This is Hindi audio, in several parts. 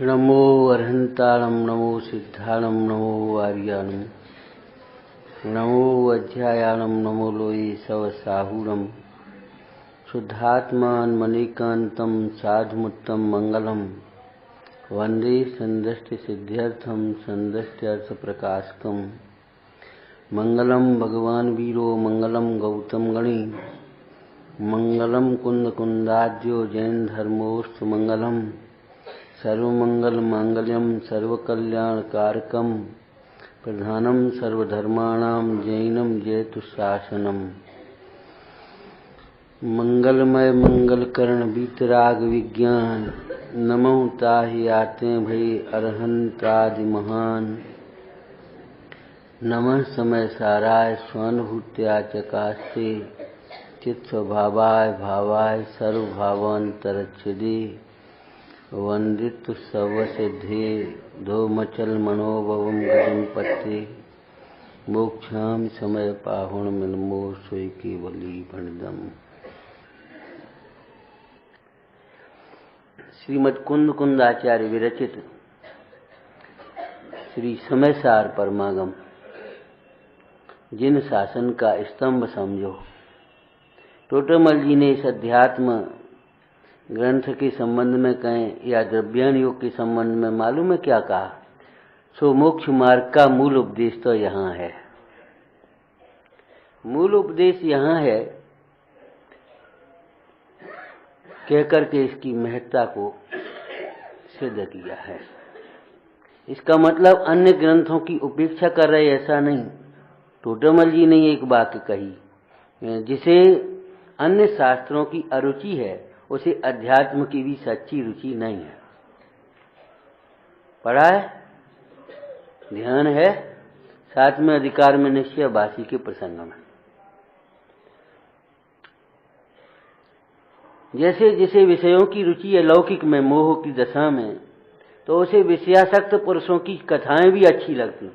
नमो अर्हन्ताणं नमो सिद्धाणं नमो आर्याणं नमो अध्यायाणं नमो लोये सवसाहूरं शुद्धात्मान मणिकान्तं साधुमुत्तम मंगलम वंदे संदष्टि सिद्ध्यर्थम संदष्ट्यर्थ प्रकाशकम मंगलम भगवान वीरो मंगलम गौतम गणी मंगलम कुंद कुंदाद्यो जैन धर्मोस्तु मंगलम सर्वमंगल मांगल्यम सर्वकल्याणकारकम प्रधानम सर्वधर्माणां जैनम जयतु शासनम मंगलमय मंगलकरण वीतराग विज्ञान नमो ताहि आते भई अरहंतादि महान नमः समय साराय स्वानुभूत्या चकास्ते चित्त स्वभावाय भावाय सर्वभावांतरच्छिदे वंदित सर्वसिद्धे धोमचल मनोभवम गतिम पत्ते मोक्षाम समय पाहुण मिलमो सोई केवली भणदम। श्रीमद कुंद कुंदाचार्य विरचित श्री समयसार परमागम जिन शासन का स्तंभ समझो। टोटोमल जी ने इस अध्यात्म ग्रंथ के संबंध में कहें या द्रव्यान योग के संबंध में मालूम है क्या कहा? सो मोक्ष मार्ग का मूल उपदेश तो यहाँ है। मूल उपदेश यहाँ है कहकर के इसकी महत्ता को सिद्ध किया है। इसका मतलब अन्य ग्रंथों की उपेक्षा कर रहे ऐसा नहीं। टोटोमल जी ने एक वाक्य कही, जिसे अन्य शास्त्रों की अरुचि है उसे अध्यात्म की भी सच्ची रुचि नहीं है। पढ़ा है, ध्यान है, साथ में अधिकार में निश्चय वासी के प्रसंग में। जैसे जिसे विषयों की रुचि है लौकिक में मोह की दशा में, तो उसे विषयासक्त पुरुषों की कथाएं भी अच्छी लगती,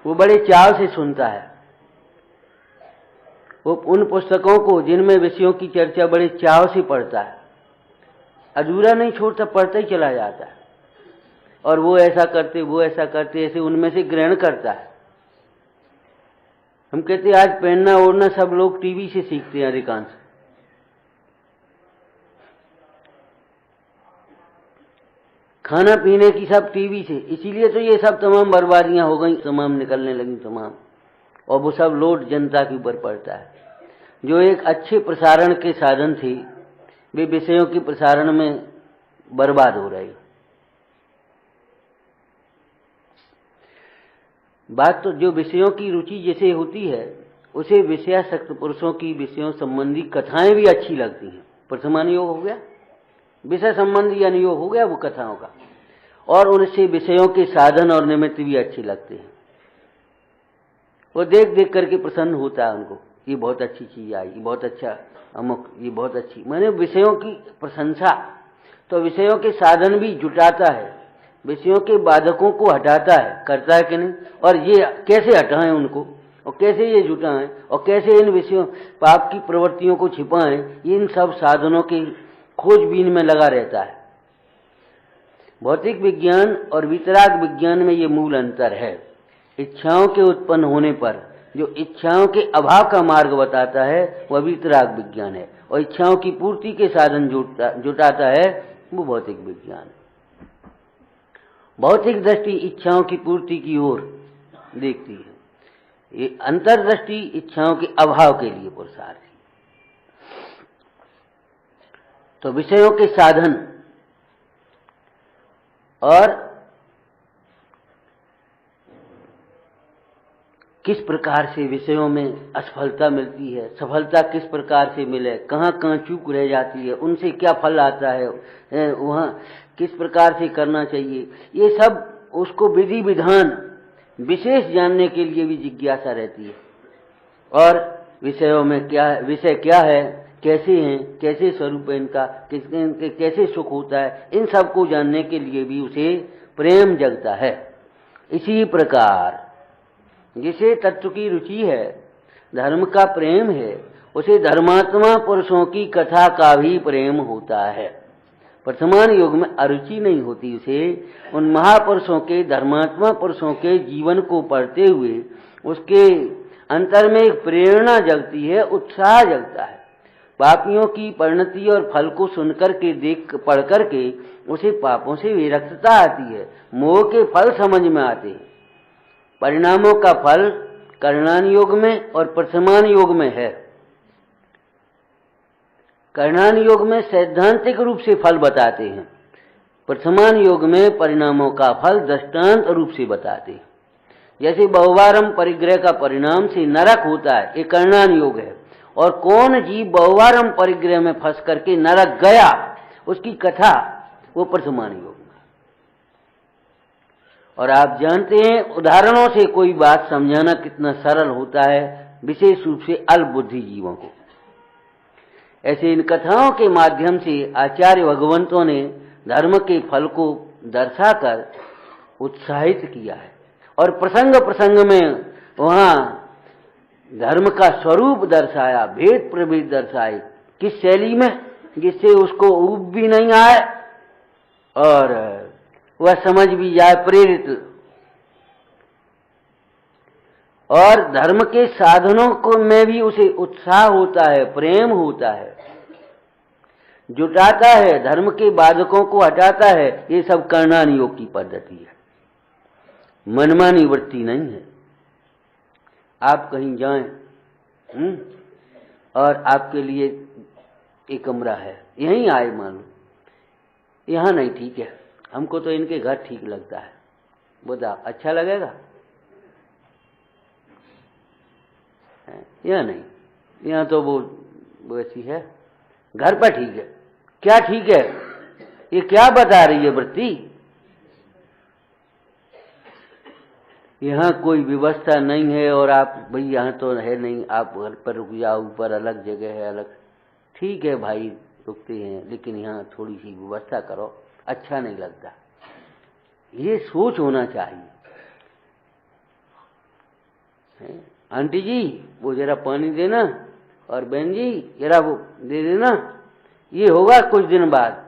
वो बड़े चाव से सुनता है। वो उन पुस्तकों को जिनमें विषयों की चर्चा बड़े चाव से पढ़ता है, अधूरा नहीं छोड़ता, पढ़ता ही चला जाता है। और वो ऐसा करते वो ऐसा करते ऐसे उनमें से ग्रहण करता है। हम कहते हैं आज पहनना ओढ़ना सब लोग टीवी से सीखते हैं, अधिकांश। खाना पीने की सब टीवी से, इसीलिए तो ये सब तमाम बर्बादियां हो गई, तमाम निकलने लगी तमाम, और वो सब लोड जनता के ऊपर पड़ता है। जो एक अच्छे प्रसारण के साधन थे वे विषयों के प्रसारण में बर्बाद हो रहे। बात तो जो विषयों की रुचि जैसे होती है उसे विषयासक्त पुरुषों की विषयों संबंधी कथाएं भी अच्छी लगती हैं। प्रथमान योग हो गया, विषय संबंधी अनुयोग हो गया वो कथाओं का, और उनसे विषयों के साधन और निमित्त भी अच्छे लगते हैं। वो देख देख करके प्रसन्न होता है उनको, ये बहुत अच्छी चीज आई, ये बहुत अच्छा अमुक, ये बहुत अच्छी, मैंने विषयों की प्रशंसा। तो विषयों के साधन भी जुटाता है, विषयों के बाधकों को हटाता है, करता है कि नहीं? और ये कैसे हटाएं उनको, और कैसे ये जुटाएं, और कैसे इन विषयों पाप की प्रवृत्तियों को छिपाएं, इन सब साधनों की खोजबीन में लगा रहता है। भौतिक विज्ञान और वितराग विज्ञान में ये मूल अंतर है। इच्छाओं के उत्पन्न होने पर जो इच्छाओं के अभाव का मार्ग बताता है वह वितराग विज्ञान है, और इच्छाओं की पूर्ति के साधन जुटाता है वो भौतिक विज्ञान है। भौतिक दृष्टि इच्छाओं की पूर्ति की ओर देखती है, ये अंतर्दृष्टि इच्छाओं के अभाव के लिए पुरुषार्थ है। तो विषयों के साधन और किस प्रकार से विषयों में असफलता मिलती है, सफलता किस प्रकार से मिले, कहाँ कहाँ चूक रह जाती है, उनसे क्या फल आता है, वहाँ किस प्रकार से करना चाहिए, ये सब उसको विधि विधान विशेष जानने के लिए भी जिज्ञासा रहती है। और विषयों में क्या विषय क्या है, कैसे हैं, कैसे स्वरूप है इनका, कैसे सुख होता है, इन सब को जानने के लिए भी उसे प्रेम जगता है। इसी प्रकार जिसे तत्व की रुचि है, धर्म का प्रेम है, उसे धर्मात्मा पुरुषों की कथा का भी प्रेम होता है। वर्तमान योग में अरुचि नहीं होती। उसे उन महापुरुषों के, धर्मात्मा पुरुषों के जीवन को पढ़ते हुए उसके अंतर में एक प्रेरणा जगती है, उत्साह जगता है। पापियों की परिणति और फल को सुनकर के, देख पढ़ करके उसे पापों से विरक्तता आती है, मोह के फल समझ में आते हैं। परिणामों का फल करणान योग में और प्रथमान योग में है। करणान योग में सैद्धांतिक रूप से फल बताते हैं, प्रथमान योग में परिणामों का फल दृष्टांत रूप से बताते हैं। जैसे बहुवारम परिग्रह का परिणाम से नरक होता है, ये करणान योग है। और कौन जीव बहुवारम परिग्रह में फंस करके नरक गया, उसकी कथा वो प्रथमान योग में। और आप जानते हैं उदाहरणों से कोई बात समझाना कितना सरल होता है, विशेष रूप से अल्पबुद्धि जीवों को। ऐसे इन कथाओं के माध्यम से आचार्य भगवंतों ने धर्म के फल को दर्शाकर उत्साहित किया है। और प्रसंग प्रसंग में वहां धर्म का स्वरूप दर्शाया, भेद प्रभेद दर्शाए, किस शैली में, जिससे उसको ऊब भी नहीं आए और वह समझ भी जाए, प्रेरित। और धर्म के साधनों को में भी उसे उत्साह होता है, प्रेम होता है, जुटाता है, धर्म के बाधकों को हटाता है। ये सब करणान योग की पद्धति है, मनमानी वृत्ति नहीं है। आप कहीं जाएं और आपके लिए एक कमरा है, यहीं आए मान लो, यहाँ नहीं ठीक है, हमको तो इनके घर ठीक लगता है, बोला अच्छा लगेगा? यहाँ नहीं, यहाँ तो वो वैसी है, घर पर ठीक है। क्या ठीक है? ये क्या बता रही है वृत्ति? यहाँ कोई व्यवस्था नहीं है और आप भाई यहाँ तो है नहीं, आप घर पर रुक जाओ, ऊपर अलग जगह है, अलग। ठीक है भाई, रुकते हैं, लेकिन यहाँ थोड़ी सी व्यवस्था करो, अच्छा नहीं लगता। ये सोच होना चाहिए। आंटी जी वो जरा पानी देना, और बहन जी जरा वो दे देना। ये होगा कुछ दिन बाद।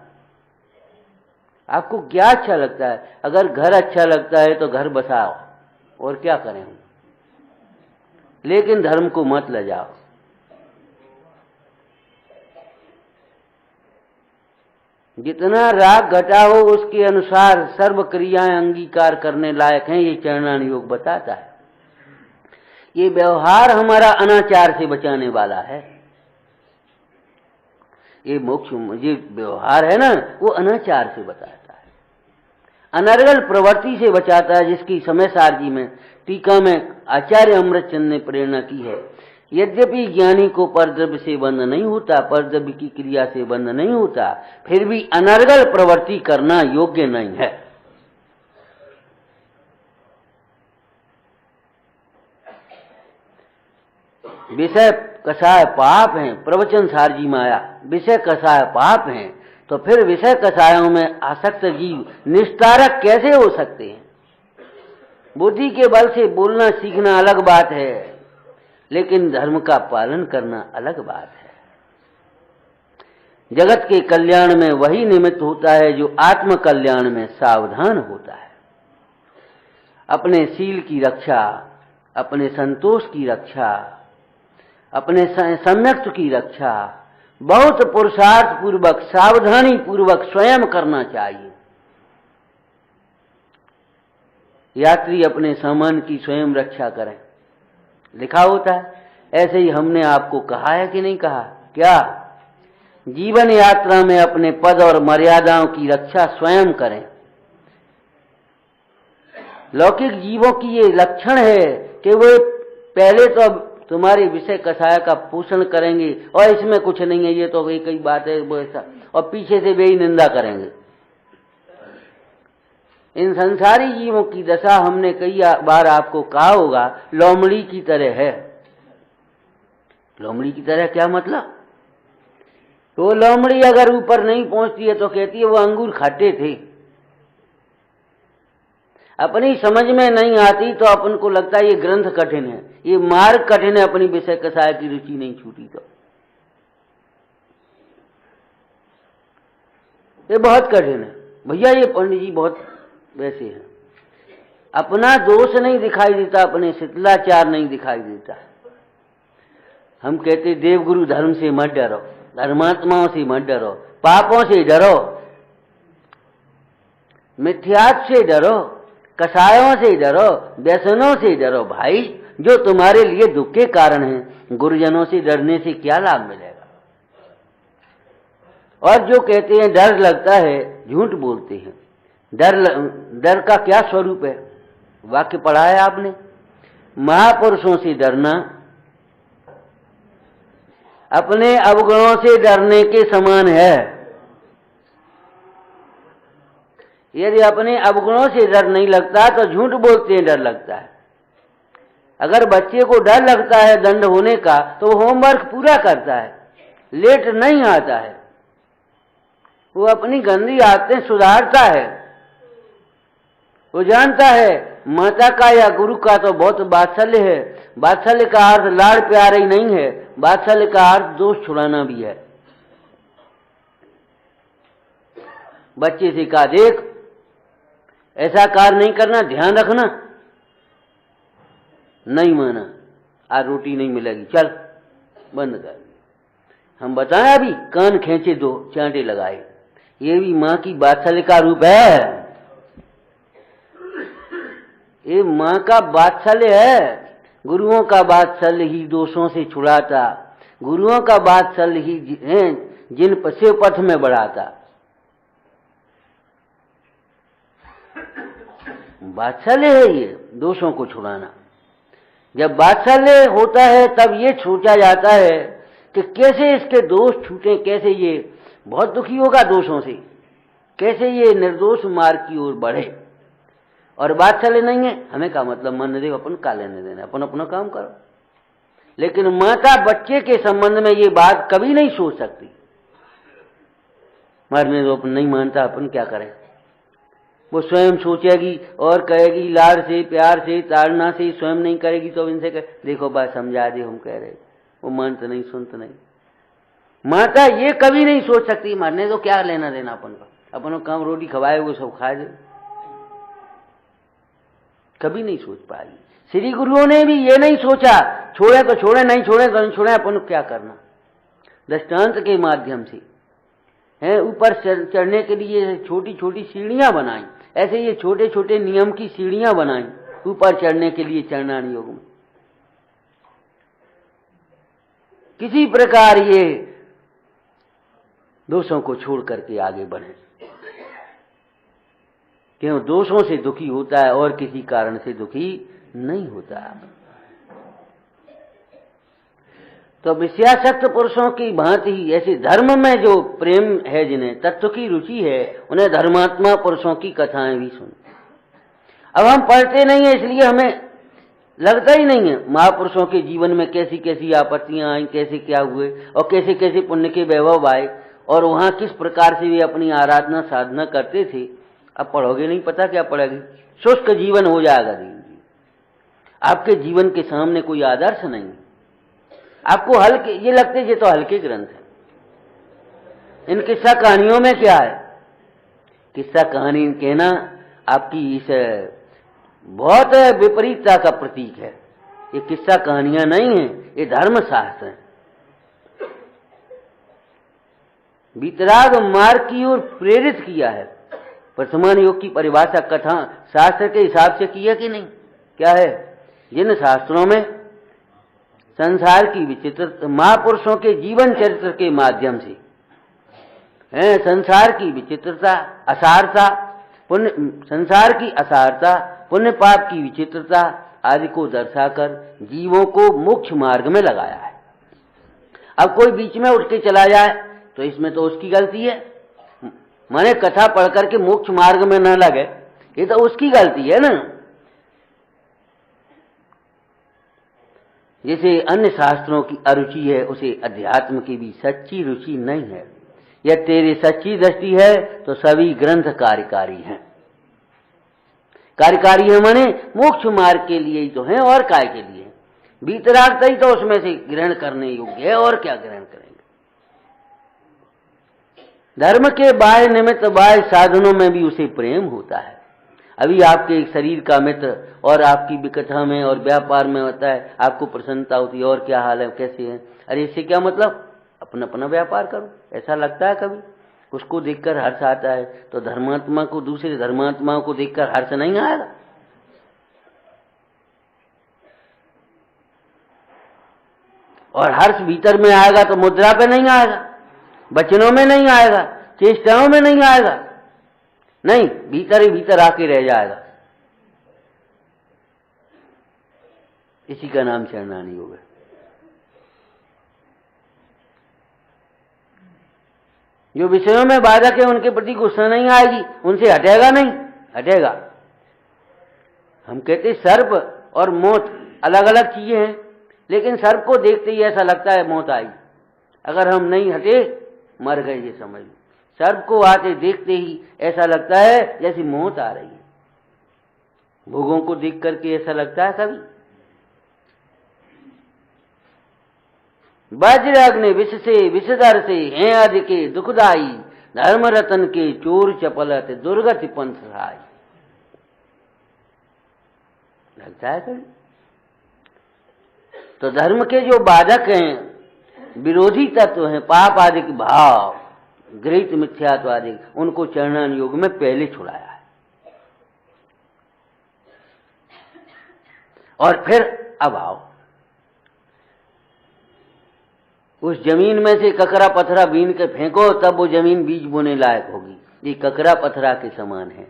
आपको क्या अच्छा लगता है? अगर घर अच्छा लगता है तो घर बसाओ, और क्या करें हम, लेकिन धर्म को मत ले जाओ। जितना राग घटा हो उसके अनुसार सर्व क्रियाएं अंगीकार करने लायक हैं, ये चरणान योग बताता है। ये व्यवहार हमारा अनाचार से बचाने वाला है। ये मोक्ष, ये व्यवहार है ना, वो अनाचार से बचाता है, अनर्गल प्रवृत्ति से बचाता है, जिसकी समय सार जी में टीका में आचार्य अमृतचंद ने प्रेरणा की है। यद्यपि ज्ञानी को परद्रव्य से बंध नहीं होता, परद्रव्य की क्रिया से बंध नहीं होता, फिर भी अनर्गल प्रवृत्ति करना योग्य नहीं है। विषय कसाय पाप हैं, प्रवचन सार जी माया, विषय कसाय पाप हैं, तो फिर विषय कसायों में आसक्त जीव निस्तारक कैसे हो सकते हैं? बुद्धि के बल से बोलना सीखना अलग बात है, लेकिन धर्म का पालन करना अलग बात है। जगत के कल्याण में वही निमित्त होता है जो आत्म कल्याण में सावधान होता है। अपने शील की रक्षा, अपने संतोष की रक्षा, अपने सम्यक्त्व की रक्षा बहुत पुरुषार्थ पूर्वक, सावधानी पूर्वक स्वयं करना चाहिए। यात्री अपने सामान की स्वयं रक्षा करें, लिखा होता है। ऐसे ही हमने आपको कहा है कि नहीं कहा? क्या जीवन यात्रा में अपने पद और मर्यादाओं की रक्षा स्वयं करें। लौकिक जीवों की ये लक्षण है कि वे पहले तो अब तुम्हारे विषय कसाय का पोषण करेंगे, और इसमें कुछ नहीं है, ये तो एक ही बात है वो ऐसा, और पीछे से वे ही निंदा करेंगे। इन संसारी जीवों की दशा हमने कई बार आपको कहा होगा, लोमड़ी की तरह है। लोमड़ी की तरह क्या मतलब? तो लोमड़ी अगर ऊपर नहीं पहुंचती है तो कहती है वो अंगूर खट्टे थे। अपनी समझ में नहीं आती तो अपन को लगता है ये ग्रंथ कठिन है, ये मार्ग कठिन है, अपनी विषय कसाय की रुचि नहीं छूटी तो। ये बहुत कठिन है भैया। ये पंडित जी बहुत वैसे हैं, अपना दोष नहीं दिखाई देता, अपने शिथिलाचार नहीं दिखाई देता। हम कहते देवगुरु धर्म से मत डरो, धर्मात्माओं से मत डरो, पापों से डरो, मिथ्यात्व से डरो, कसायों से डरो, व्यसनों से डरो। भाई जो तुम्हारे लिए दुख के कारण हैं, गुरुजनों से डरने से क्या लाभ मिलेगा? और जो कहते हैं डर लगता है, झूठ बोलते हैं। डर का क्या स्वरूप है? वाक्य पढ़ा है आपने, महापुरुषों से डरना अपने अवगुणों से डरने के समान है। यदि अपने अवगुणों से डर नहीं लगता तो झूठ बोलते हैं डर लगता है। अगर बच्चे को डर लगता है दंड होने का तो वो होमवर्क पूरा करता है, लेट नहीं आता है, वो अपनी गंदी आदतें सुधारता है। वो जानता है माता का या गुरु का तो बहुत वात्सल्य है। वात्सल्य का अर्थ लाड़ प्यार ही नहीं है, वात्सल्य का अर्थ दोष छुड़ाना भी है। बच्चे से कहा देख ऐसा कार्य नहीं करना, ध्यान रखना, नहीं माना, आज रोटी नहीं मिलेगी, चल बंद कर। हम बताएं अभी कान खींचे, दो चांटे लगाए, ये भी मां की वात्सल्य का रूप है। ये मां का वात्सल्य है। गुरुओं का वात्सल्य ही दोषों से छुड़ाता, गुरुओं का वात्सल्य ही जिन शिव पथ में बढ़ाता। वात्सल्य है ये दोषों को छुड़ाना। जब वात्सल्य होता है तब ये सोचा जाता है कि कैसे इसके दोष छूटे, कैसे ये बहुत दुखी होगा दोषों से, कैसे ये निर्दोष मार्ग की ओर बढ़े। और वात्सल्य नहीं है, हमें का मतलब मन दे, अपन का लेने देना, अपन अपना काम करो। लेकिन माता बच्चे के संबंध में ये बात कभी नहीं सोच सकती। मरने दो, अपन नहीं मानता, अपन क्या करें। वो स्वयं सोचेगी और कहेगी लाड़ से प्यार से ताड़ना से, स्वयं नहीं करेगी तो इनसे देखो बात समझा दे, हम कह रहे, वो मानते नहीं, सुनते नहीं। माता ये कभी नहीं सोच सकती मरने दो, क्या लेना देना अपन का, अपन काम रोटी खवाए वो सब खाए दे, कभी नहीं सोच पाएगी। श्री गुरुओं ने भी ये नहीं सोचा, छोड़े तो छोड़े, नहीं छोड़े तो नहीं छोड़े, अपन क्या करना। दृष्टांत के माध्यम से है ऊपर चढ़ने के लिए छोटी छोटी सीढ़ियां बनाई, ऐसे ये छोटे छोटे नियम की सीढ़ियां बनाई ऊपर चढ़ने के लिए चरणान योग में। किसी प्रकार ये दोषों को छोड़ करके आगे बढ़े। क्यों? दोषों से दुखी होता है और किसी कारण से दुखी नहीं होता। तो विषयासक्त पुरुषों की भांति ही ऐसे धर्म में जो प्रेम है, जिन्हें तत्व की रुचि है, उन्हें धर्मात्मा पुरुषों की कथाएं भी सुन। अब हम पढ़ते नहीं है इसलिए हमें लगता ही नहीं है महापुरुषों के जीवन में कैसी कैसी आपत्तियां आई, कैसे क्या हुए और कैसे कैसे पुण्य के वैभव आए और वहां किस प्रकार से वे अपनी आराधना साधना करते थे। अब पढ़ोगे नहीं, पता क्या पढ़ेगी, शुष्क जीवन हो जाएगा। आपके जीवन के सामने कोई आदर्श नहीं। आपको हल्के ये लगते, ये तो हल्के ग्रंथ है। इन किस्सा कहानियों में क्या है? किस्सा कहानी कहना आपकी इस बहुत विपरीतता का प्रतीक है। ये किस्सा कहानियां नहीं है, ये धर्म शास्त्र है। वितराग मार्ग की ओर प्रेरित किया है। वर्तमान योग की परिभाषा कथा शास्त्र के हिसाब से की है कि नहीं? क्या है? जिन शास्त्रों में संसार की विचित्र महापुरुषों के जीवन चरित्र के माध्यम से है संसार की विचित्रता, असारता, पुण्य संसार की असारता, पुण्य पाप की विचित्रता आदि को दर्शाकर जीवों को मोक्ष मार्ग में लगाया है। अब कोई बीच में उठ के चला जाए तो इसमें तो उसकी गलती है। माने कथा पढ़ करके मोक्ष मार्ग में न लगे, ये तो उसकी गलती है ना। जैसे अन्य शास्त्रों की अरुचि है, उसे अध्यात्म की भी सच्ची रुचि नहीं है। यह तेरी सच्ची दृष्टि है तो सभी ग्रंथ कार्यकारी हैं। कार्यकारी है माने मोक्ष मार्ग के लिए ही तो है, और काय के लिए? वीतरागता ही तो उसमें से ग्रहण करने योग्य है, और क्या ग्रहण करेंगे? धर्म के बाह्य निमित्त बाह्य साधनों में भी उसे प्रेम होता है। अभी आपके शरीर का मित्र और आपकी विकथा में और व्यापार में होता है, आपको प्रसन्नता होती है, और क्या हाल है, कैसे है, अरे इससे क्या मतलब, अपना अपना व्यापार करो, ऐसा लगता है कभी? उसको देखकर हर्ष आता है, तो धर्मात्मा को, दूसरे धर्मात्माओं को देखकर हर्ष नहीं आएगा? और हर्ष भीतर में आएगा तो मुद्रा पे नहीं आएगा, वचनों में नहीं आएगा, चेष्टाओं में नहीं आएगा, नहीं, भीतर ही भीतर आके रह जाएगा। इसी का नाम शरणागति योग है। जो विषयों में बाधक है उनके प्रति गुस्सा नहीं आएगी, उनसे हटेगा नहीं, हटेगा। हम कहते सर्प और मौत अलग अलग चीजें हैं, लेकिन सर्प को देखते ही ऐसा लगता है मौत आई। अगर हम नहीं हटे, मर गए, ये समझ लो। सर्प को आते देखते ही ऐसा लगता है जैसे मौत आ रही है। भोगों को देख करके ऐसा लगता है कभी? वज्र अग्नि विष से विषधर से हैं अधिके दुखदाई, धर्म रतन के चोर चपलत दुर्गति पंथ सहाय। लगता है कभी? तो धर्म के जो बाधक हैं, विरोधी तत्व हैं, पाप आदि के भाव, गृहीत मिथ्यात्व आदि, उनको चरणागति योग में पहले छुड़ाया है। और फिर अब आओ, उस जमीन में से ककरा पथरा बीन के फेंको, तब वो जमीन बीज बोने लायक होगी। ये ककरा पथरा के समान है।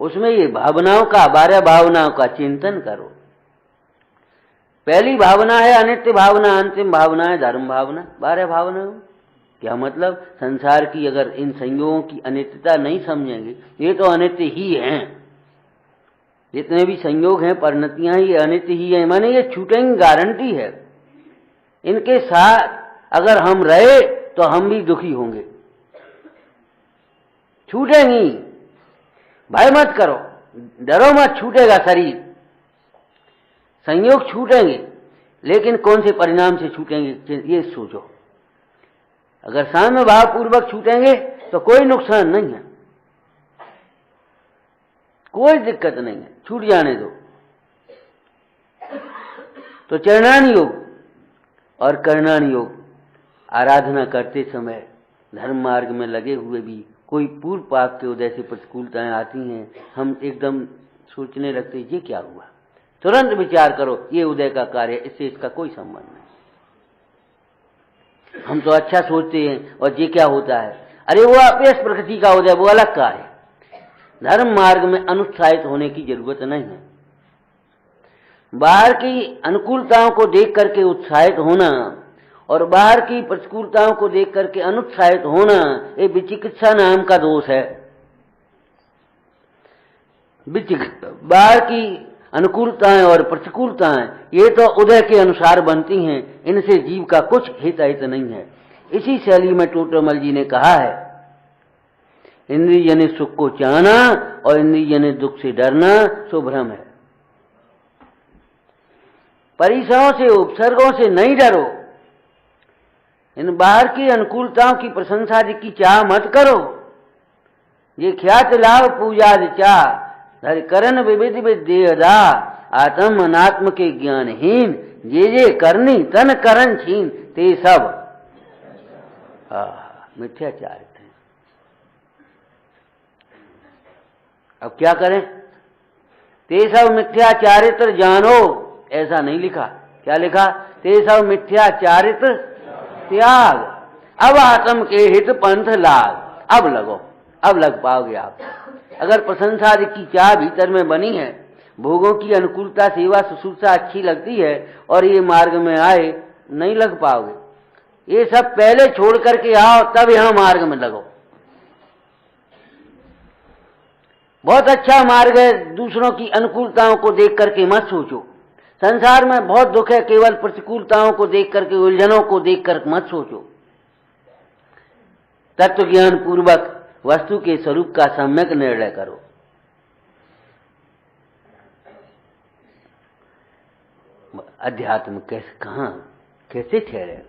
उसमें ये भावनाओं का, 12 भावनाओं का चिंतन करो। पहली भावना है अनित्य भावना, अंतिम भावना है धर्म भावना। 12 भावनाओं क्या मतलब? संसार की अगर इन संयोगों की अनित्यता नहीं समझेंगे, ये तो अनित्य ही हैं। जितने भी संयोग हैं, परिणतियां, ये अनित्य ही है, माने ये छूटेंगी, गारंटी है। इनके साथ अगर हम रहे तो हम भी दुखी होंगे, छूटेंगी। भय मत करो, डरो मत, छूटेगा शरीर, संयोग छूटेंगे, लेकिन कौन से परिणाम से छूटेंगे ये सोचो। अगर साम्य भाव पूर्वक छूटेंगे तो कोई नुकसान नहीं है, कोई दिक्कत नहीं है, छूट जाने दो। तो चरणागति योग और करणागति योग आराधना करते समय धर्म मार्ग में लगे हुए भी कोई पूर्व पाप के उदय से प्रतिकूलताएं आती हैं, हम एकदम सोचने लगते ये क्या हुआ, तुरंत विचार करो ये उदय का कार्य, इससे इसका कोई संबंध नहीं। हम तो अच्छा सोचते हैं और ये क्या होता है, अरे वो अपयश प्रकृति का उदय, वो अलग कार्य। धर्म मार्ग में अनुत्साहित होने की जरूरत नहीं है। बाहर की अनुकूलताओं को देख करके उत्साहित होना और बाहर की प्रतिकूलताओं को देख करके अनुत्साहित होना, ये विचिकित्सा नाम का दोष है। बाहर की अनुकूलताएं और प्रतिकूलताएं ये तो उदय के अनुसार बनती हैं, इनसे जीव का कुछ हित नहीं है। इसी शैली में टोटोमल जी ने कहा है, इंद्रिय जनित सुख को चाहना और इंद्रिय जनित दुख से डरना सो भ्रम है। परिसरों से, उपसर्गों से नहीं डरो। इन बाहर की अनुकूलताओं की प्रशंसा की चाह मत करो। ये ख्यात लाभ पूजा चाह धर करन विविध विद्येदा, आत्म अनात्म के ज्ञानहीन, जे करनी तन करन छीन, ते सब मिथ्याचारित है। अब क्या करें? ते सब मिथ्याचारित्र जानो, ऐसा नहीं लिखा। क्या लिखा? ते सब मिथ्याचारित्र त्याग, अब आत्म के हित पंथ लाग। अब लगो, अब लग पाओगे आप। अगर प्रशंसा आदि की चाह भीतर में बनी है, भोगों की अनुकूलता, सेवा शुश्रूषा अच्छी लगती है और ये मार्ग में आए, नहीं लग पाओगे। ये सब पहले छोड़ करके आओ, तब यहां मार्ग में लगो। बहुत अच्छा मार्ग है, दूसरों की अनुकूलताओं को देख करके मत सोचो। संसार में बहुत दुख है, केवल प्रतिकूलताओं को देख करके, उलझनों को देख कर मत सोचो। तत्व ज्ञान पूर्वक वस्तु के स्वरूप का सम्यक निर्णय करो। अध्यात्म कैसे, कहां कैसे ठहरे?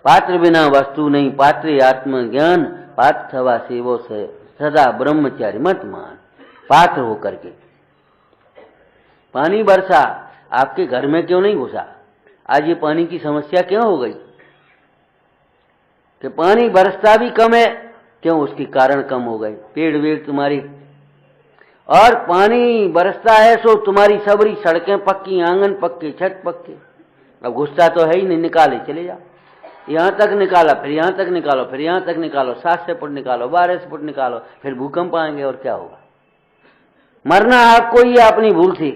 पात्र बिना वस्तु नहीं, पात्रे आत्मज्ञान, पार्थवा सेवो से सदा ब्रह्मचारी मत मान। पात्र होकर के पानी बरसा, आपके घर में क्यों नहीं घुसा? आज ये पानी की समस्या क्यों हो गई कि पानी बरसता भी कम है? क्यों? उसके कारण कम हो गए। पेड़ वेड़ तुम्हारी, और पानी बरसता है सो तुम्हारी सबरी सड़कें पक्की, आंगन पक्के, छत पक्के। अब घुसता तो है ही नहीं, निकाले चले जाओ। यहाँ तक निकाला, फिर यहाँ तक निकालो, फिर यहाँ तक निकालो, 7 फुट निकालो, 12 फुट निकालो, फिर भूकंप आएंगे और क्या होगा? मरना आपको ही अपनी भूल थी।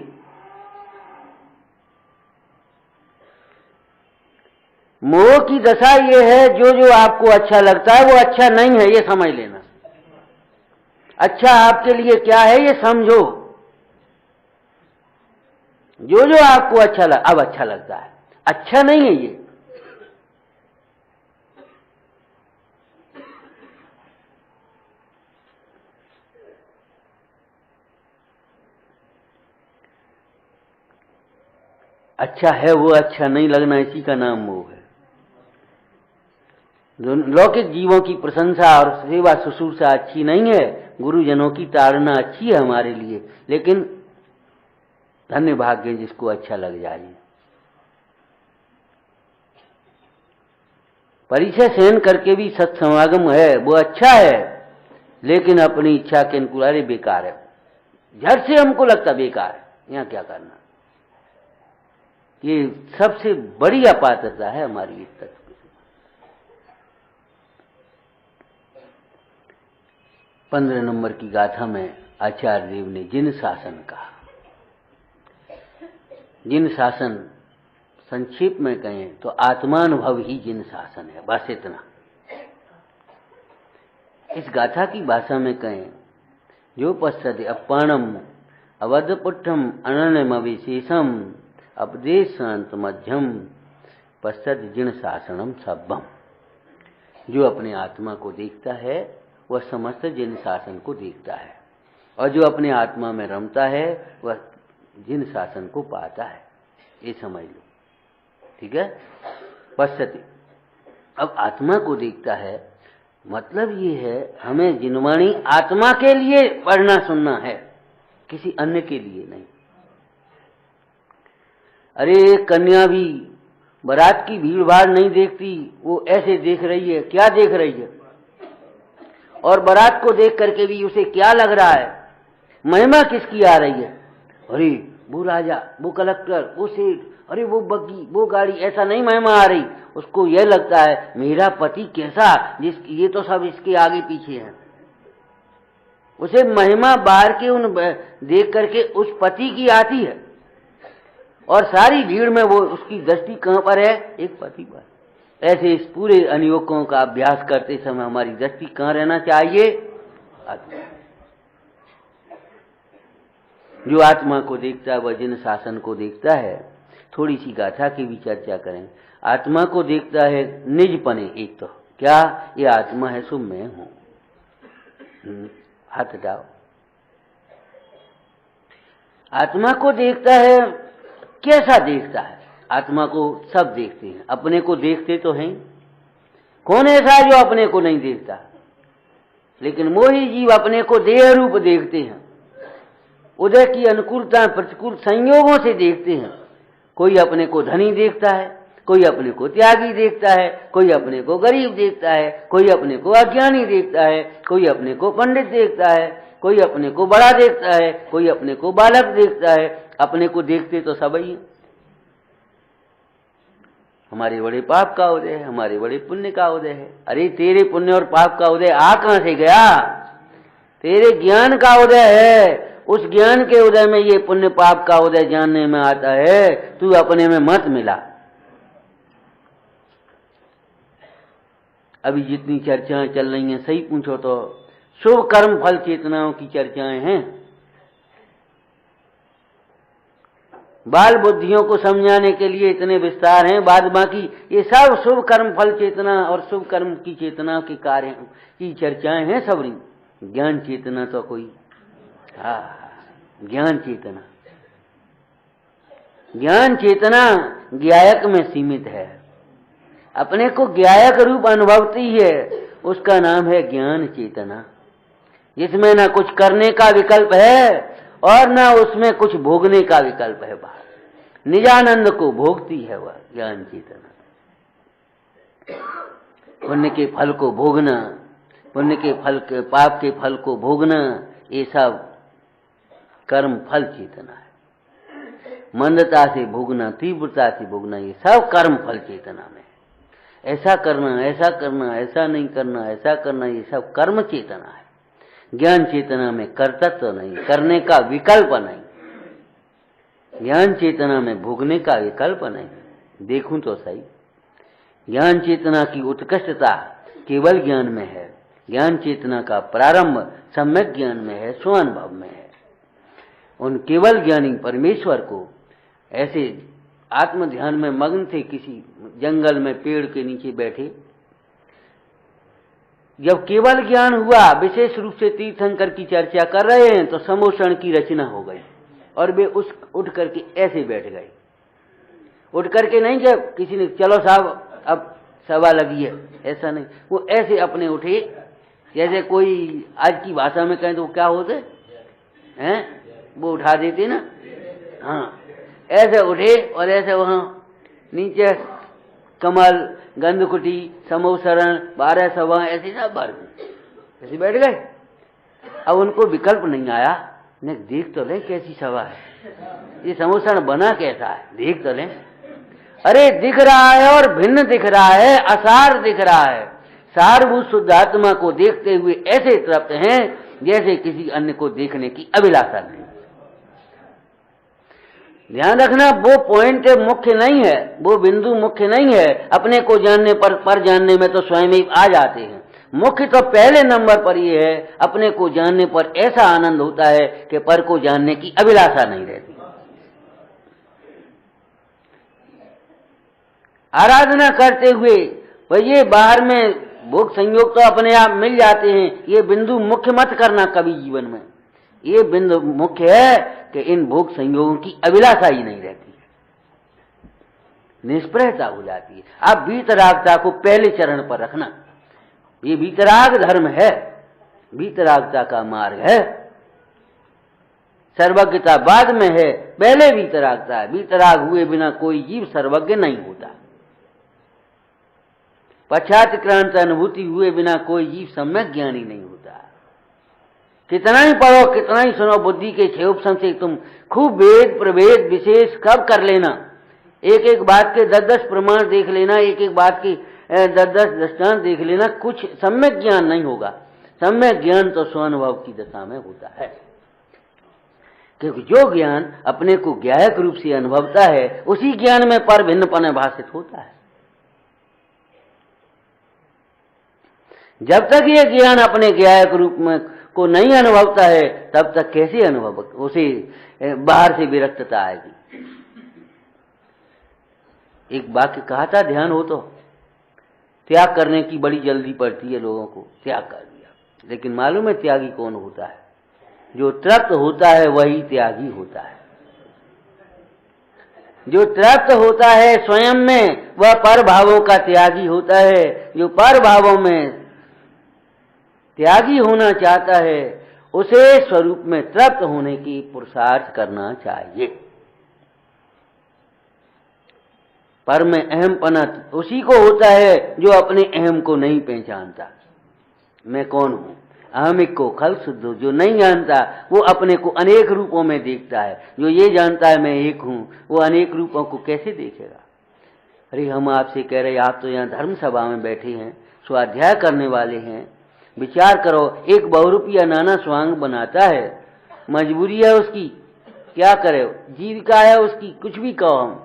मोह की दशा ये है, जो जो आपको अच्छा लगता है वो अच्छा नहीं है, ये समझ लेना। अच्छा आपके लिए क्या है ये समझो। जो जो आपको अब अच्छा लगता है, अच्छा नहीं है ये। अच्छा है वो अच्छा नहीं लगना, इसी का नाम मोह है। लौकिक जीवों की प्रशंसा और सेवा शुश्रूषा अच्छी नहीं है, गुरुजनों की ताड़ना अच्छी है हमारे लिए, लेकिन धन्य भाग्य जिसको अच्छा लग जाए। परिचय सहन करके भी सत्समागम है वो अच्छा है, लेकिन अपनी इच्छा के अनुकूल अरे बेकार है, झट से हमको लगता बेकार है, यहाँ क्या करना। ये सबसे बड़ी अपात्रता है हमारी इस तक। 15 नंबर की गाथा में आचार्य देव ने जिन शासन कहा। जिन शासन संक्षेप में कहें तो आत्मानुभव ही जिन शासन है, बस इतना। इस गाथा की भाषा में कहें, जो पश्यति अपाणम अवधपुट्ठम अनन्यमविशेषम अपदेश शांत मध्यम पश्यति जिन शासनम सभ्यम। जो अपने आत्मा को देखता है वह समस्त जिन शासन को देखता है, और जो अपने आत्मा में रमता है वह जिन शासन को पाता है। ये समझ लो, ठीक है। पश्यति, अब आत्मा को देखता है, मतलब ये है हमें जिनवाणी आत्मा के लिए पढ़ना सुनना है, किसी अन्य के लिए नहीं। अरे कन्या भी बारात की भीड़ भाड़ नहीं देखती, वो ऐसे देख रही है। क्या देख रही है? और बारात को देख करके भी उसे क्या लग रहा है? महिमा किसकी आ रही है? अरे वो राजा, वो कलेक्टर, वो सेठ, अरे वो बग्गी, वो गाड़ी, ऐसा नहीं महिमा आ रही। उसको यह लगता है मेरा पति कैसा, ये तो सब इसके आगे पीछे है। उसे महिमा बाहर के उन देख करके उस पति की आती है, और सारी भीड़ में वो उसकी दृष्टि कहां पर है? एक पति पर। ऐसे इस पूरे अनियोगों का अभ्यास करते समय हमारी दृष्टि कहां रहना चाहिए? आत्मा। जो आत्मा को देखता है वह जिन शासन को देखता है। थोड़ी सी गाथा की भी चर्चा करें। आत्मा को देखता है निजपने, एक तो क्या ये आत्मा है सो मैं हूं। हाथ हटाओ। आत्मा को देखता है, कैसा देखता है? आत्मा को सब देखते हैं, अपने को देखते तो हैं। कौन ऐसा है जो अपने को नहीं देखता? लेकिन मोही जीव अपने को देह रूप देखते हैं, उदय की अनुकूलता प्रतिकूल संयोगों से देखते हैं। कोई अपने को धनी देखता है, कोई अपने को त्यागी देखता है, कोई अपने को गरीब देखता है, कोई अपने को अज्ञानी देखता है, कोई अपने को पंडित देखता है, कोई अपने को बड़ा देखता है, कोई अपने को बालक देखता है। अपने को देखते तो सब ही। हमारे बड़े पाप का उदय है, हमारे बड़े पुण्य का उदय है। अरे तेरे पुण्य और पाप का उदय आ कहां से गया? तेरे ज्ञान का उदय है। उस ज्ञान के उदय में ये पुण्य पाप का उदय जानने में आता है। तू अपने में मत मिला। अभी जितनी चर्चाएं चल रही हैं, सही पूछो तो शुभ कर्म फल चेतनाओं की चर्चाएं हैं। बाल बुद्धियों को समझाने के लिए इतने विस्तार हैं, बाद बाकी ये सब शुभ कर्म फल चेतना और शुभ कर्म की चेतना के कार्य की चर्चाएं हैं सबरी। ज्ञान चेतना तो कोई, ज्ञान चेतना ज्ञान चेतना ज्ञायक में सीमित है, अपने को ज्ञायक रूप अनुभवती है, उसका नाम है ज्ञान चेतना, जिसमें ना कुछ करने का विकल्प है और ना उसमें कुछ भोगने का विकल्प है। बाहर निजानंद को भोगती है वह ज्ञान चेतना। पुण्य के फल को भोगना, पुण्य के फल के पाप के फल को भोगना, ये सब कर्म फल चेतना है। मंदता से भोगना, तीव्रता से भोगना, ये सब कर्म फल चेतना में है। ऐसा करना, ऐसा करना, ऐसा नहीं करना, ऐसा करना, ये सब कर्म चेतना है। ज्ञान चेतना में कर्तृत्व नहीं, करने का विकल्प नहीं। ज्ञान चेतना में भोगने का विकल्प नहीं। देखूं तो सही, ज्ञान चेतना की उत्कृष्टता केवल ज्ञान में है। ज्ञान चेतना का प्रारंभ सम्यक ज्ञान में है, स्वानुभव में है। उन केवल ज्ञानी परमेश्वर को ऐसे आत्म ध्यान में मग्न थे, किसी जंगल में पेड़ के नीचे बैठे। जब केवल ज्ञान हुआ, विशेष रूप से तीर्थंकर की चर्चा कर रहे हैं, तो समोषण की रचना हो गई और वे उठ करके ऐसे बैठ गए। उठ करके नहीं, जब किसी ने चलो साहब अब सभा लगी है, ऐसा नहीं, वो ऐसे अपने उठे, जैसे कोई आज की भाषा में कहें तो क्या होते हैं, वो उठा देते ना, हाँ, ऐसे उठे और ऐसे वहां नीचे कमल, गंधकुटी, समोसरण, 12 सभा ऐसे सब भर ऐसे बैठ गए। अब उनको विकल्प नहीं आया, ने देख तो ले कैसी सभा है, ये समोसरण बना कैसा है, देख तो ले। अरे दिख रहा है और भिन्न दिख रहा है, असार दिख रहा है। सारभूत शुद्ध आत्मा को देखते हुए ऐसे तृप्त हैं जैसे किसी अन्य को देखने की अभिलाषा नहीं। ध्यान रखना, वो पॉइंट मुख्य नहीं है, वो बिंदु मुख्य नहीं है। अपने को जानने पर जानने में तो स्वयं ही आ जाते हैं। मुख्य तो पहले नंबर पर ये है, अपने को जानने पर ऐसा आनंद होता है कि पर को जानने की अभिलाषा नहीं रहती। आराधना करते हुए ये बाहर में भोग संयोग तो अपने आप मिल जाते हैं, ये बिंदु मुख्य मत करना कभी जीवन में। ये बिंदु मुख्य है कि इन भोग संयोगों की अभिलाषा ही नहीं रहती है, निष्प्रहता हो जाती है। आप वीतरागता को पहले चरण पर रखना, ये वीतराग धर्म है, वीतरागता का मार्ग है। सर्वज्ञता बाद में है, पहले वीतरागता है। वीतराग हुए बिना कोई जीव सर्वज्ञ नहीं होता। पश्चात्क्रांत अनुभूति हुए बिना कोई जीव सम्यक ज्ञानी नहीं होता। कितना ही पढ़ो, कितना ही सुनो, बुद्धि के क्षेपण से तुम खूब वेद प्रभेद विशेष कब कर लेना, एक एक बात के 10-10 प्रमाण देख लेना, एक एक बात की 10-10 दृष्टांत देख लेना, कुछ सम्यक ज्ञान नहीं होगा। सम्यक ज्ञान तो स्वानुभव की दशा में होता है, क्योंकि जो ज्ञान अपने को ज्ञायक रूप से अनुभवता है, उसी ज्ञान में पर भिन्नपन भाषित होता है। जब तक ये ज्ञान अपने ज्ञायक रूप में को नहीं अनुभवता है, तब तक कैसे अनुभव, उसे बाहर से विरक्तता आएगी। एक वाक्य कहा था, ध्यान हो तो त्याग करने की बड़ी जल्दी पड़ती है लोगों को, त्याग कर दिया। लेकिन मालूम है त्यागी कौन होता है? जो तृप्त होता है वही त्यागी होता है। जो तृप्त होता है स्वयं में, वह पर भावों का त्यागी होता है। जो पर भावों में त्यागी होना चाहता है, उसे स्वरूप में तृप्त होने की पुरुषार्थ करना चाहिए। पर में अहमपना उसी को होता है जो अपने अहम को नहीं पहचानता। मैं कौन हूं? अहमिक को खल शुद्ध, जो नहीं जानता वो अपने को अनेक रूपों में देखता है। जो ये जानता है मैं एक हूं, वो अनेक रूपों को कैसे देखेगा? अरे हम आपसे कह रहे, आप तो यहाँ धर्म सभा में बैठे हैं, स्वाध्याय करने वाले हैं, विचार करो। एक बहुरूपिया नाना स्वांग बनाता है, मजबूरी है उसकी, क्या करे, जीविका है उसकी, कुछ भी कहो हम,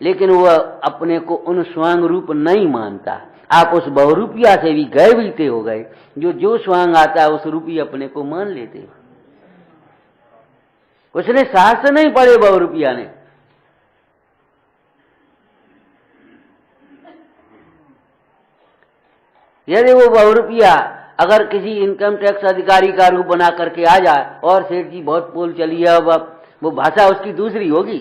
लेकिन वह अपने को उन स्वांग रूप नहीं मानता। आप उस बहुरूपिया से भी गए बीते हो गए, जो स्वांग आता है उस रूपी अपने को मान लेते। उसने शास्त्र नहीं पढ़े बहुरूपिया ने, यदि वो बहुरूपिया अगर किसी इनकम टैक्स अधिकारी का रूप बना करके आ जाए और सेठ जी बहुत पोल चली है, अब वो भाषा उसकी दूसरी होगी,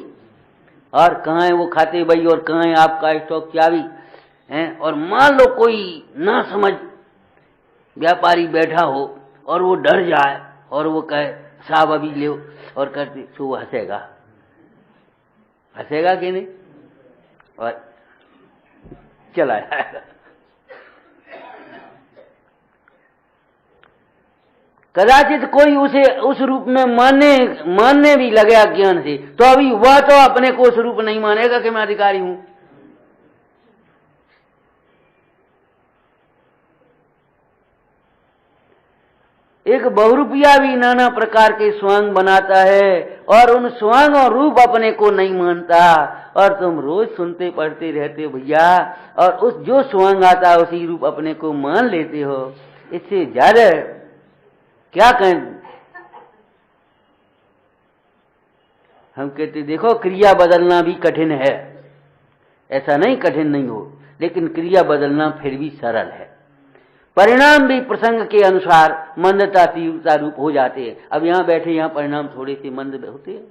और कहाँ है वो खाते भाई और कहाँ है आपका स्टॉक चाबी है। और मान लो कोई ना समझ व्यापारी बैठा हो और वो डर जाए और वो कहे साहब अभी ले और करते तो वो हंसेगा कि नहीं और चला जाएगा। कदाचित कोई उसे उस रूप में मानने भी लगे अज्ञान से, तो अभी वह तो अपने को उस रूप नहीं मानेगा कि मैं अधिकारी हूं। एक बहुरूपिया भी नाना प्रकार के स्वांग बनाता है और उन स्वांग और रूप अपने को नहीं मानता, और तुम रोज सुनते पढ़ते रहते हो भैया, और उस जो स्वांग आता है उसी रूप अपने को मान लेते हो। इससे ज्यादा क्या कहें। हम कहते देखो क्रिया बदलना भी कठिन है, ऐसा नहीं कठिन नहीं हो, लेकिन क्रिया बदलना फिर भी सरल है। परिणाम भी प्रसंग के अनुसार मंदता तीव्रता रूप हो जाते हैं। अब यहां बैठे यहां परिणाम थोड़े से मंद होते हैं,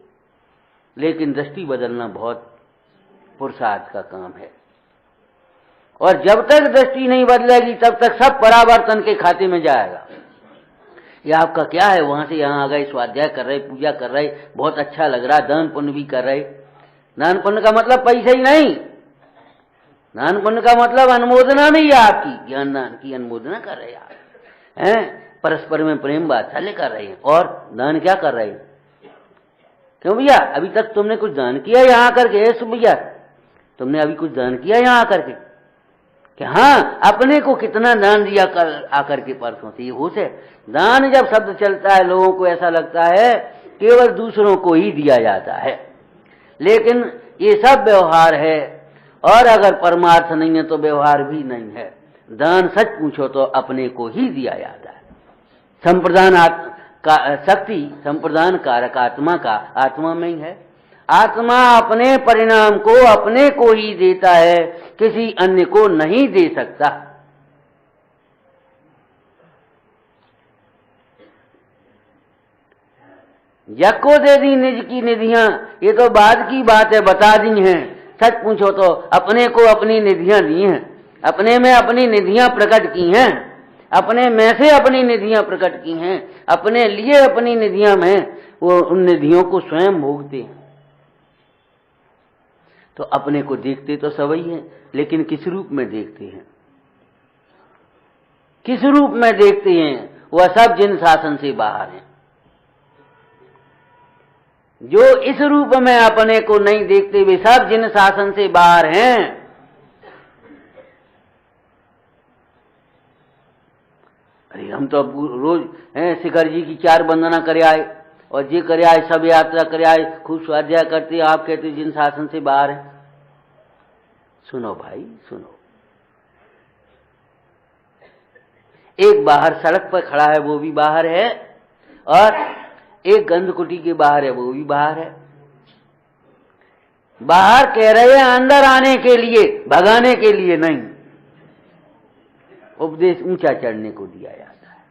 लेकिन दृष्टि बदलना बहुत पुरुषार्थ का काम है। और जब तक दृष्टि नहीं बदलेगी तब तक सब परावर्तन के खाते में जाएगा। ये आपका क्या है, वहां से यहां आ गए, स्वाध्याय कर रहे, पूजा कर रहे, बहुत अच्छा लग रहा, दान पुण्य भी कर रहे। दान पुण्य का मतलब पैसे ही नहीं, दान पुण्य का मतलब अनुमोदना नहीं है आपकी, ज्ञान दान की अनुमोदना कर रहे आप हैं, परस्पर में प्रेम वात्सल्य कर रहे हैं। और दान क्या कर रहे हैं? क्यों भैया अभी तक तुमने कुछ दान किया यहाँ आकर के? भैया तुमने अभी कुछ दान किया यहाँ आकर के? कि हाँ, अपने को कितना दान दिया कल आकर के परसों से। ये होश है। दान जब शब्द चलता है लोगों को ऐसा लगता है केवल दूसरों को ही दिया जाता है, लेकिन ये सब व्यवहार है, और अगर परमार्थ नहीं है तो व्यवहार भी नहीं है। दान सच पूछो तो अपने को ही दिया जाता है। संप्रदान का शक्ति, संप्रदान कारक आत्मा का आत्मा में ही है। आत्मा अपने परिणाम को अपने को ही देता है, किसी अन्य को नहीं दे सकता। जग को दे दी निज की निधियां, ये तो बाद की बात है, बता दी हैं। सच पूछो तो अपने को अपनी निधियां दी हैं, अपने में अपनी निधियां प्रकट की हैं, अपने में से अपनी निधियां प्रकट की हैं, अपने लिए अपनी निधियां में वो उन निधियों को स्वयं भोगते हैं। तो अपने को देखते तो सभी हैं, लेकिन किस रूप में देखते हैं? किस रूप में देखते हैं? वह सब जिन शासन से बाहर हैं। जो इस रूप में अपने को नहीं देखते वे सब जिन शासन से बाहर हैं। अरे हम तो रोज शिखर जी की 4 वंदना करे आए और जे करे आए, सब यात्रा करे आए, खूब स्वाध्याय करते, आप कहते जिन शासन से बाहर हैं। सुनो भाई सुनो, एक बाहर सड़क पर खड़ा है वो भी बाहर है, और एक गंधकुटी के बाहर है वो भी बाहर है। बाहर कह रहे हैं अंदर आने के लिए, भगाने के लिए नहीं। उपदेश ऊंचा चढ़ने को दिया जाता है।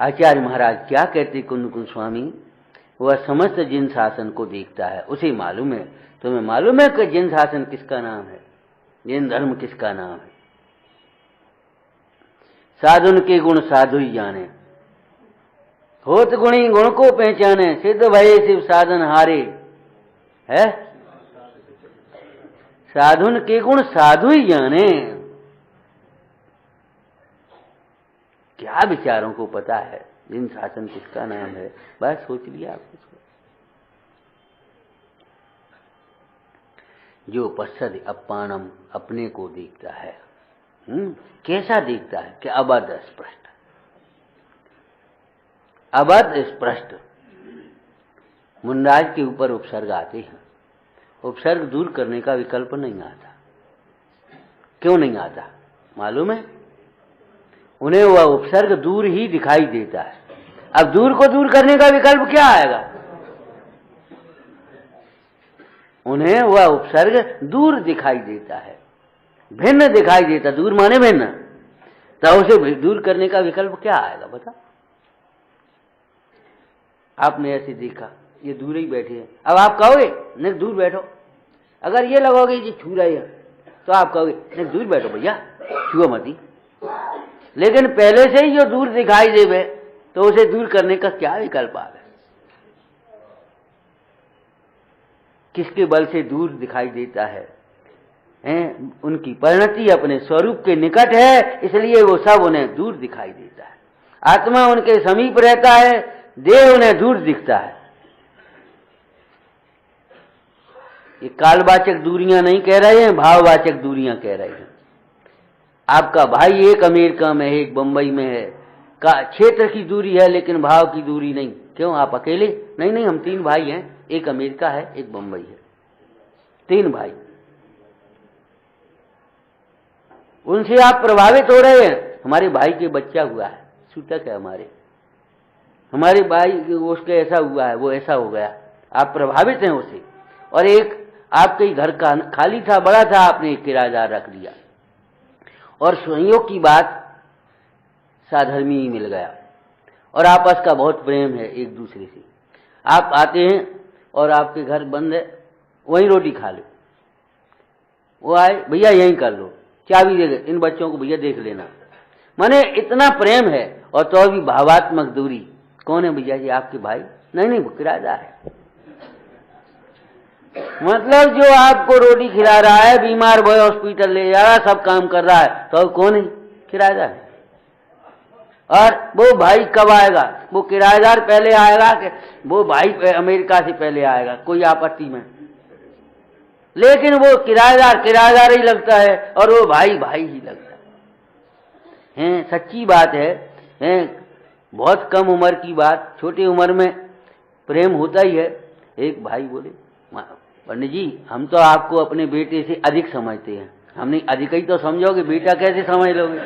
आचार्य महाराज क्या कहते कुंद कुंद स्वामी? वह समस्त जिन शासन को देखता है, उसे मालूम है। तुम्हें मालूम है कि जिन शासन किसका नाम है, जिन धर्म किसका नाम है? साधुन के गुण साधु ही जाने, होत गुणी गुण को पहचाने, सिद्ध भये शिव साधन हारे। है साधुन के गुण साधु ही जाने। क्या विचारों को पता है जिन शासन किसका नाम है? बस सोच लिया आपको। जो पश्चद अपानम, अपने को देखता है। कैसा देखता है? कि अबध स्पष्ट, अबध स्पष्ट। मुंडाज के ऊपर उपसर्ग आते हैं, उपसर्ग दूर करने का विकल्प नहीं आता। क्यों नहीं आता मालूम है? उन्हें वह उपसर्ग दूर ही दिखाई देता है। अब दूर को दूर करने का विकल्प क्या आएगा? उन्हें वह उपसर्ग दूर दिखाई देता है, भिन्न दिखाई देता। दूर माने भिन्न, तो उसे दूर करने का विकल्प क्या आएगा बता? आपने ऐसे देखा ये दूर ही बैठे हैं। अब आप कहोगे नहीं दूर बैठो, अगर ये लगोगे ये छू रहे हैं तो आप कहोगे नहीं दूर बैठो भैया, छुओ मत ही। लेकिन पहले से ही जो दूर दिखाई देवे तो उसे दूर करने का क्या विकल्प आ है? किसके बल से दूर दिखाई देता है? उनकी परिणति अपने स्वरूप के निकट है, इसलिए वो सब उन्हें दूर दिखाई देता है। आत्मा उनके समीप रहता है, देह उन्हें दूर दिखता है। ये कालवाचक दूरियां नहीं कह रहे हैं, भाववाचक दूरियां कह रहे हैं। आपका भाई एक अमेरिका में है, एक बंबई में है, का क्षेत्र की दूरी है लेकिन भाव की दूरी नहीं। क्यों, आप अकेले? नहीं, हम 3 भाई हैं, एक अमेरिका है, एक बंबई है, 3 भाई। उनसे आप प्रभावित हो रहे हैं। हमारे भाई के बच्चा हुआ है, सूतक है हमारे भाई उसके ऐसा हुआ है, वो ऐसा हो गया, आप प्रभावित हैं उससे। और एक आपके घर का खाली था, बड़ा था, आपने एक किराएदार रख दिया और संयोग की बात साधर्मी ही मिल गया और आपस का बहुत प्रेम है एक दूसरे से। आप आते हैं और आपके घर बंद है, वहीं रोटी खा लो। वो आए, भैया यहीं कर लो, चाबी दे दे, इन बच्चों को भैया देख लेना। माने इतना प्रेम है और तो भी भावात्मक दूरी। कौन है भैया जी? आपके भाई? नहीं, वो किराएदार है। मतलब जो आपको रोटी खिला रहा है, बीमार बॉय हॉस्पिटल ले जा रहा है, सब काम कर रहा है, तो कौन है? किराएदार है। और वो भाई कब आएगा? वो किराएदार पहले आएगा कि वो भाई अमेरिका से पहले आएगा? कोई आपत्ति में, लेकिन वो किराएदार ही लगता है और वो भाई ही लगता है। सच्ची बात है। बहुत कम उम्र की बात, छोटी उम्र में प्रेम होता ही है। एक भाई बोले, पंडित जी हम तो आपको अपने बेटे से अधिक समझते हैं। हमने अधिक ही तो समझोगे, बेटा कैसे समझ लोगे?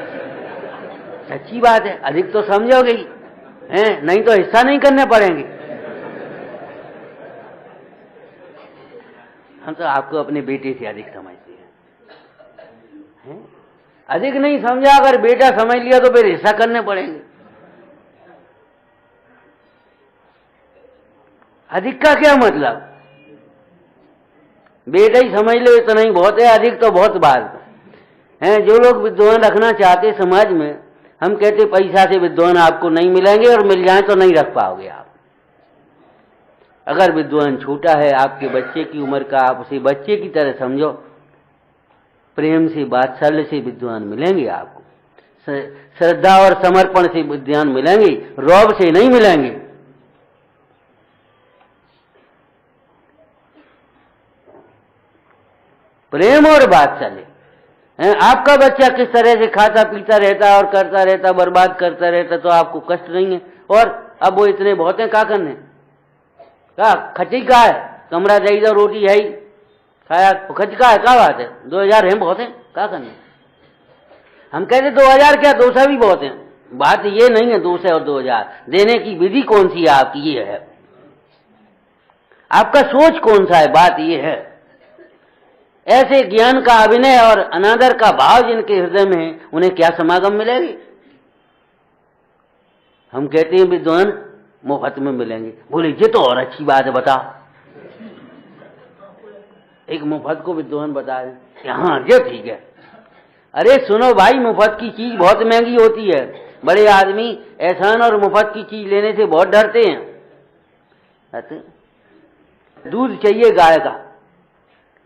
सच्ची बात है, अधिक तो समझोगे ही, नहीं तो हिस्सा नहीं करने पड़ेंगे। हम तो आपको अपने बेटे से अधिक समझते हैं। अधिक नहीं समझा, अगर बेटा समझ लिया तो फिर हिस्सा करने पड़ेंगे। अधिक का क्या मतलब? बेटा ही समझ लो इतना ही बहुत है, अधिक तो बहुत बात है। जो लोग विद्वान रखना चाहते समाज में, हम कहते पैसा से विद्वान आपको नहीं मिलेंगे और मिल जाए तो नहीं रख पाओगे आप। अगर विद्वान छोटा है, आपके बच्चे की उम्र का, आप उसे बच्चे की तरह समझो, प्रेम से वात्सल्य से विद्वान मिलेंगे आपको, श्रद्धा और समर्पण से विद्वान मिलेंगे, रौब से नहीं मिलेंगे। प्रेम और वात्सल्य। आपका बच्चा किस तरह से खाता पीता रहता और करता रहता, बर्बाद करता रहता, तो आपको कष्ट नहीं है। और अब वो इतने बहुत हैं, क्या करने? क्या खची का है? कमरा दही दो, रोटी है ही, खाया खच का है, क्या बात है? 2000 है बहुत है, क्या करने? हम कहते 2000 क्या, 200 भी बहुत है। बात ये नहीं है 200 और 2000, देने की विधि कौन सी है आपकी, ये है। आपका सोच कौन सा है, बात ये है। ऐसे ज्ञान का अभिनय और अनादर का भाव जिनके हृदय में है, उन्हें क्या समागम मिलेगी? हम कहते हैं विद्वान मुफ्त में मिलेंगे। बोले ये तो और अच्छी बात है, बता। एक मुफ्त को विद्वान बता दें, हाँ ये ठीक है। अरे सुनो भाई, मुफ्त की चीज बहुत महंगी होती है। बड़े आदमी एहसान और मुफ्त की चीज लेने से बहुत डरते हैं। दूध चाहिए गाय का,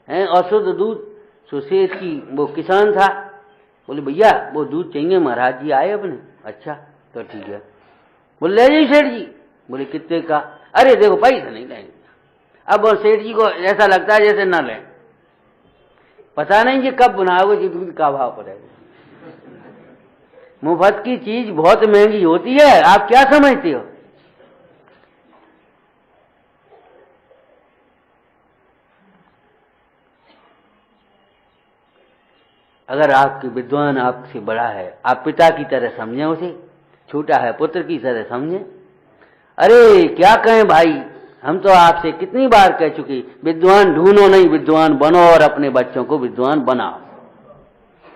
और शुद्ध दूध। सुसेठ की वो किसान था, बोले भैया वो दूध चाहिए, महाराज जी आए अपने। अच्छा तो ठीक है। बोले ले जी सेठ जी। बोले कितने का? अरे देखो पैसा नहीं लेंगे। अब वो सेठ जी को ऐसा लगता है जैसे ना लें, पता नहीं कि कब बनाओगे कि दूध का भाव पड़ेगा। मुफ्त की चीज बहुत महंगी होती है, आप क्या समझते हो? अगर आपके विद्वान आपसे बड़ा है, आप पिता की तरह समझें उसे, छोटा है पुत्र की तरह समझें। अरे क्या कहें भाई, हम तो आपसे कितनी बार कह चुके, विद्वान ढूंढो नहीं, विद्वान बनो और अपने बच्चों को विद्वान बनाओ।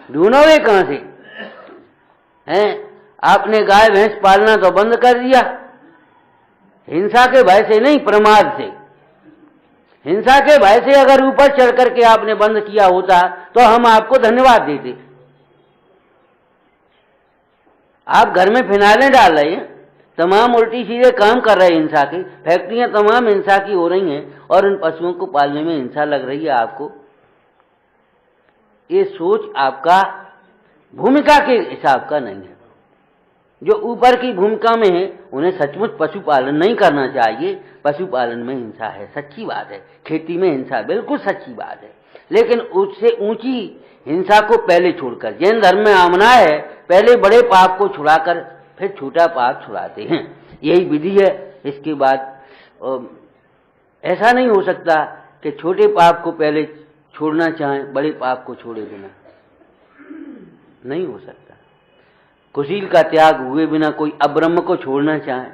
ढूंढोगे कहां से? आपने गाय भैंस पालना तो बंद कर दिया, हिंसा के भय से नहीं, प्रमाद से। हिंसा के भय से अगर ऊपर चढ़ करके आपने बंद किया होता तो हम आपको धन्यवाद देते। आप घर में फिनाइलें डाल रहे हैं, तमाम उल्टी सीधे काम कर रहे हैं हिंसा के, फैक्ट्रियां तमाम हिंसा की हो रही हैं और उन पशुओं को पालने में हिंसा लग रही है आपको। ये सोच आपका भूमिका के हिसाब का नहीं है। जो ऊपर की भूमिका में है उन्हें सचमुच पशुपालन नहीं करना चाहिए। पशुपालन में हिंसा है, सच्ची बात है। खेती में हिंसा बिल्कुल सच्ची बात है, लेकिन उससे ऊंची हिंसा को पहले छोड़कर, जैन धर्म में आमना है पहले बड़े पाप को छुड़ाकर फिर छोटा पाप छुड़ाते हैं, यही विधि है। इसके बाद ऐसा नहीं हो सकता कि छोटे पाप को पहले छोड़ना चाहें, बड़े पाप को छोड़े बिना नहीं हो सकता। कुशील का त्याग हुए बिना कोई अब्रह्म को छोड़ना चाहे,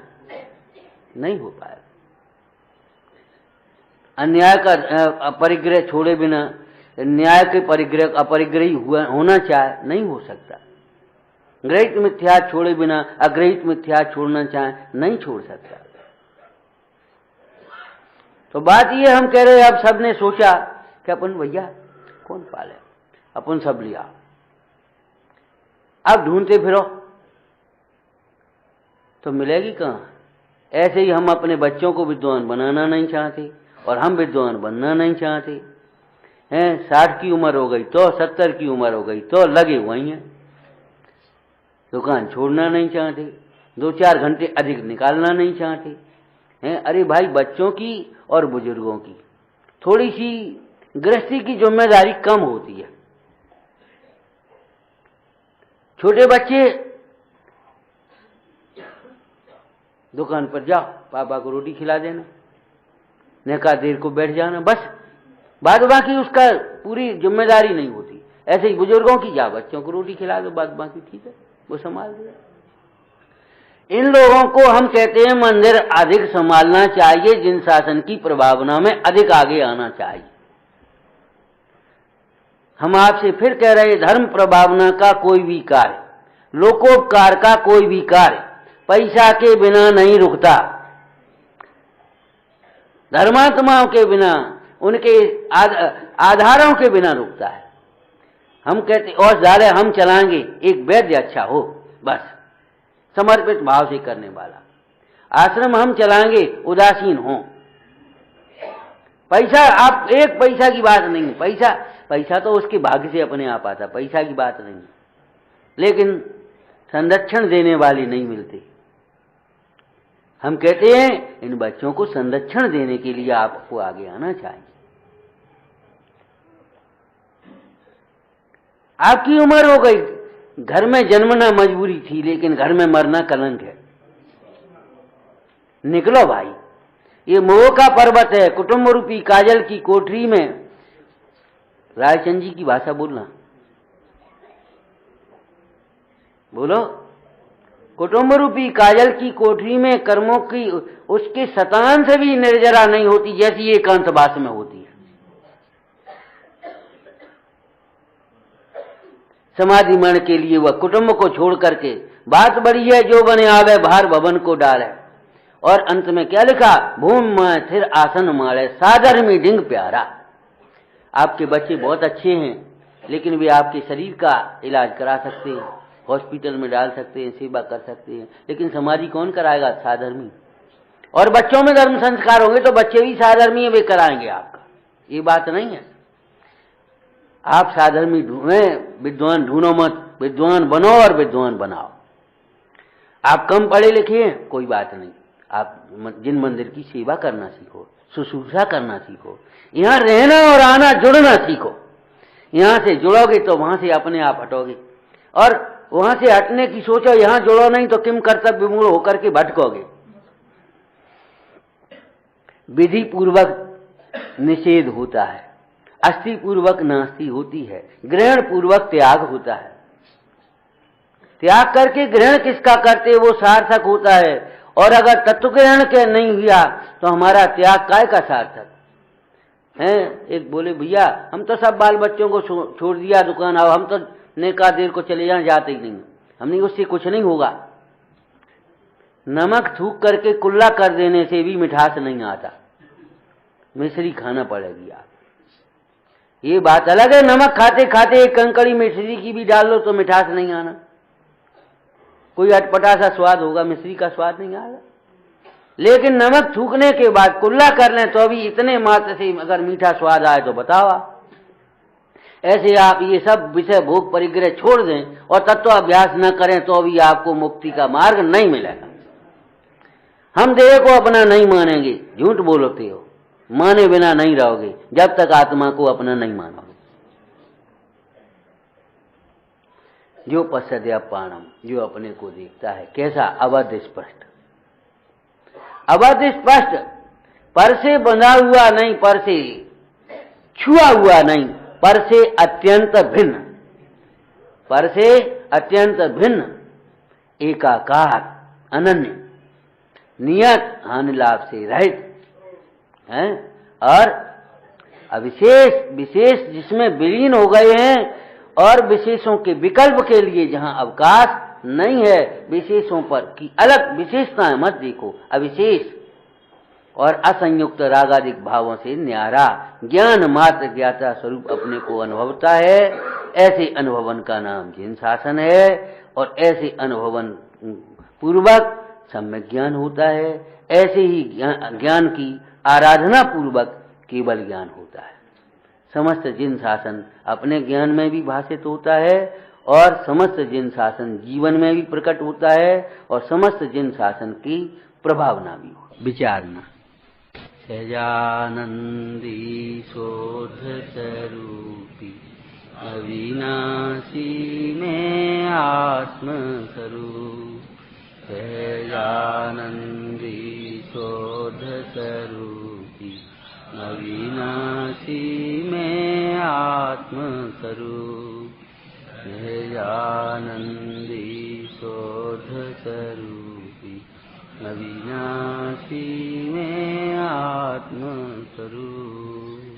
नहीं हो पाएगा। अन्याय का अपरिग्रह छोड़े बिना न्याय के परिग्रह अपरिग्रही होना चाहे, नहीं हो सकता। ग्रहित मिथ्या छोड़े बिना अग्रहित मिथ्या छोड़ना चाहे, नहीं छोड़ सकता। तो बात ये हम कह रहे हैं, अब सबने सोचा कि अपन भैया कौन पाले, अपन सब लिया, अब ढूंढते फिरो तो मिलेगी कहाँ। ऐसे ही हम अपने बच्चों को विद्वान बनाना नहीं चाहते और हम विद्वान बनना नहीं चाहते हैं। 60 की उम्र हो गई तो 70 की उम्र हो गई तो लगे वही हैं, दुकान छोड़ना नहीं चाहते, 2-4 घंटे अधिक निकालना नहीं चाहते हैं। अरे भाई, बच्चों की और बुजुर्गों की थोड़ी सी गृहस्थी की जिम्मेदारी कम होती है। छोटे बच्चे दुकान पर जाओ, पापा को रोटी खिला देना, नेका देर को बैठ जाना, बस बाद बाकी उसका पूरी जिम्मेदारी नहीं होती। ऐसे ही बुजुर्गों की, जा बच्चों को रोटी खिला दो, बाद बाकी ठीक है, वो संभाल दिया। इन लोगों को हम कहते हैं मंदिर अधिक संभालना चाहिए, जिन शासन की प्रभावना में अधिक आगे आना चाहिए। हम आपसे फिर कह रहे, धर्म प्रभावना का कोई भी कार्य, लोकोपकार का कोई भी कार्य पैसा के बिना नहीं रुकता। धर्मात्माओं के बिना, उनके आधारों के बिना रुकता है। हम कहते और ज्यादा हम चलाएंगे, एक वैद्य अच्छा हो, बस समर्पित भाव से करने वाला। आश्रम हम चलाएंगे, उदासीन हो। पैसा, आप एक पैसा की बात नहीं, पैसा तो उसके भाग्य से अपने आप आता, पैसा की बात नहीं, लेकिन संरक्षण देने वाले नहीं मिलते। हम कहते हैं इन बच्चों को संरक्षण देने के लिए आपको आगे आना चाहिए। आपकी उम्र हो गई, घर में जन्मना मजबूरी थी, लेकिन घर में मरना कलंक है। निकलो भाई, ये मोह का पर्वत है, कुटुंब रूपी काजल की कोठरी में। रायचंद जी की भाषा बोलना, बोलो। कुटुंब रूपी काजल की कोठरी में कर्मों की उसके शतान से भी निर्जरा नहीं होती, जैसी एकांतवास में होती है। समाधि मरण के लिए वह कुटुंब को छोड़ करके, बात बड़ी है जो बने आवे भार भवन को डाले। और अंत में क्या लिखा, भूमि में थिर आसन मारे, सादर में डिंग प्यारा। आपके बच्चे बहुत अच्छे हैं, लेकिन वे आपके शरीर का इलाज करा सकते हैं, हॉस्पिटल में डाल सकते हैं, सेवा कर सकते हैं, लेकिन समाधि कौन कराएगा, साधर्मी। और बच्चों में धर्म संस्कार होंगे तो बच्चे भी साधर्मी वे कराएंगे आपका, ये बात नहीं है। आप साधर्मी ढूंढें, विद्वान ढूंढो मत, विद्वान बनो और विद्वान बनाओ। आप कम पढ़े लिखे हैं, कोई बात नहीं, आप जिन मंदिर की सेवा करना सीखो, शुश्रूषा करना सीखो, यहाँ रहना और आना जुड़ना सीखो। यहाँ से जुड़ोगे तो वहां से अपने आप हटोगे, और वहां से हटने की सोचो, यहां जुड़ो नहीं तो किम कर्तव्य विमूढ़ होकर के भटकोगे। विधि पूर्वक निषेध होता है, अस्थि पूर्वक नास्ति होती है, ग्रहण पूर्वक त्याग होता है। त्याग करके ग्रहण किसका करते वो सार्थक होता है, और अगर तत्व ग्रहण के नहीं हुआ तो हमारा त्याग काय का सार्थक है। एक बोले, भैया हम तो सब बाल बच्चों को छोड़ दिया दुकान, अब हम तो नेका देर को चले जाते ही नहीं, हमने उससे कुछ नहीं होगा। नमक थूक करके कुल्ला कर देने से भी मिठास नहीं आता, मिश्री खाना पड़ेगी आप। ये बात अलग है, नमक खाते खाते एक कंकड़ी मिश्री की भी डाल लो तो मिठास नहीं आना, कोई अटपटा सा स्वाद होगा, मिश्री का स्वाद नहीं आएगा। लेकिन नमक थूकने के बाद कुल्ला कर लें तो अभी इतने मात्र से अगर मीठा स्वाद आए तो बताओ आप। ऐसे आप ये सब विषय भोग परिग्रह छोड़ दें और तत्वाभ्यास न करें तो भी आपको मुक्ति का मार्ग नहीं मिलेगा। हम देह को अपना नहीं मानेंगे, झूठ बोलते हो, माने बिना नहीं रहोगे जब तक आत्मा को अपना नहीं मानोगे। जो पश्यद्यापाणम, जो अपने को देखता है कैसा, अवध स्पष्ट, अवध स्पष्ट, पर से बंधा हुआ नहीं, पर से छुआ हुआ नहीं, पर से अत्यंत भिन्न, पर से अत्यंत भिन्न, एकाकार, अनन्य, नियत, हानि लाभ से रहित हैं, और अविशेष, विशेष जिसमें विलीन हो गए हैं, और विशेषों के विकल्प के लिए जहां अवकाश नहीं है, विशेषों पर की अलग विशेषताएं मत देखो, अविशेष और असंयुक्त रागादिक भावों से न्यारा ज्ञान मात्र ज्ञाता स्वरूप अपने को अनुभवता है। ऐसे अनुभवन का नाम जिन शासन है, और ऐसे अनुभवन पूर्वक सम्यक ज्ञान होता है। ऐसे ही ज्ञान की आराधना पूर्वक केवल ज्ञान होता है। समस्त जिन शासन अपने ज्ञान में भी भाषित होता है, और समस्त जिन शासन जीवन में भी प्रकट होता है, और समस्त जिन शासन की प्रभावना भी हो विचारना। सहजानंदी शोध स्वरूपी अविनाशी में आत्म स्वरूप, सहजानंदी शोध स्वरूपी अविनाशी में आत्म स्वरूप, सहजानंदी शोध स्वरूपी अविनाशी में आत्म स्वरूप।